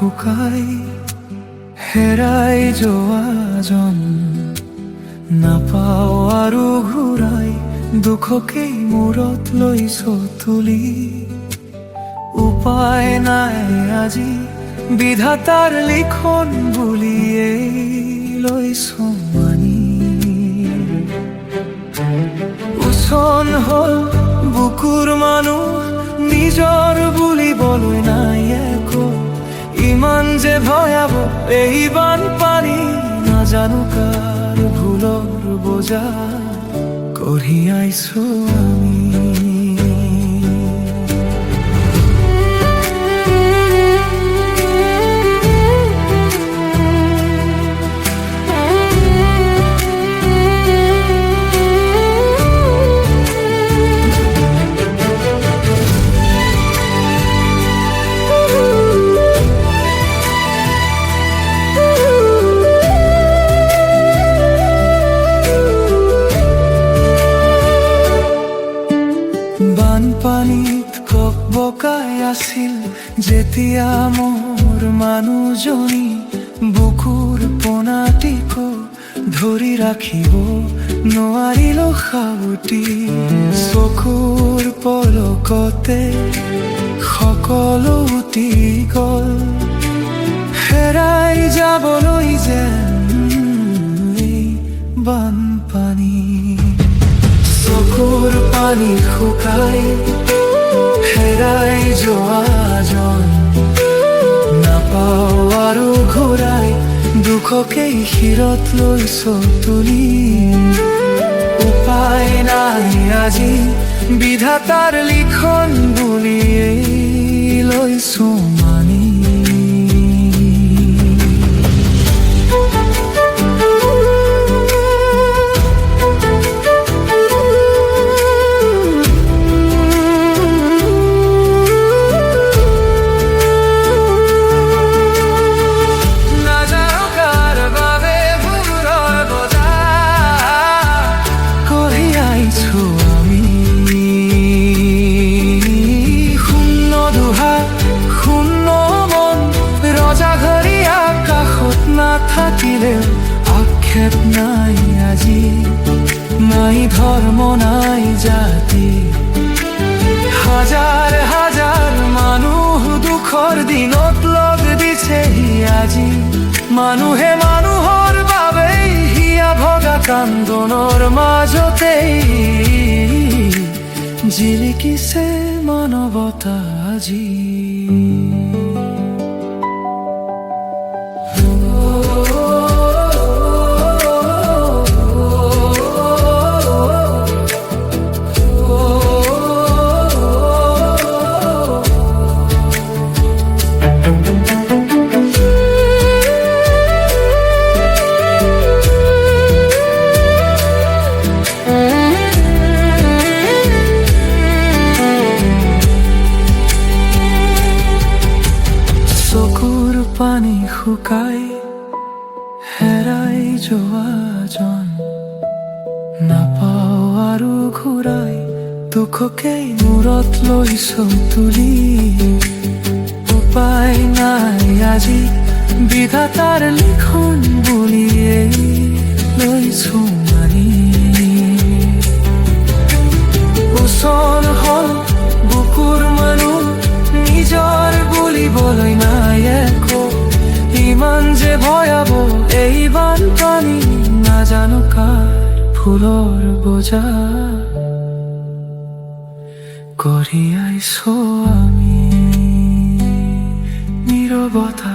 শুকাই হেৰাই যোৱাজন নাপাওঁ আৰু ঘূৰাই দুখকেই মূৰত লৈছ তুলি উপায় নাই আজি বিধাতাৰ লিখন বুলিয়েই লৈছ মানি উচন হ'ল বুকুৰ মানুহ নিজৰ বুলিবলৈ নাই একো ইমান যে ভয়াবহ এই বানপানী নাজানো কাৰ ভুলৰ বোজা কঢ়িয়াইছো আমি বানপানীত ককবকাই আছিল যেতিয়া মোৰ মানুহজনী বুকুৰ পোনাটিকো ধৰি ৰাখিব নোৱাৰিল সাউতি চকুৰ পলকতে সকলো উটি গ'ল হেৰাই যাবলৈ যেন এই বানপানী চকুৰ পানী শুকাই হেৰাই যোৱাজন নাপাওঁ আৰু ঘূৰাই দুখকেই শিৰত লৈছ তুলি উপায় নাই আজি বিধাতাৰ লিখন বুলিয়েই লৈছো মানি থাকিলেও আক্ষেপ নাই আজি নাই ধৰ্ম নাই জাতি হাজাৰ হাজাৰ মানুহ দুখৰ দিনত লগ দিছেহি আজি মানুহে মানুহৰ বাবেই হিয়া ভগা কান্দনৰ মাজতেই জিলিকিছে মানৱতা আজি পানী শুকাই হেৰাই যোৱাজন নাপাওঁ আৰু ঘূৰাই দুখকেই মূৰত লৈছ তুলি উপায় নাই আজি বিধাতাৰ লিখন বুলিয়েই লৈছো মানি উচন হ'ল বুকুৰ মানুহ নিজৰ বুলিবলৈ নাই একো ইমান যে ভয়াবহ এই বানপানী নাজানো কাৰ ফুলৰ বোজা কঢ়িয়াইছো আমি নীৰৱতা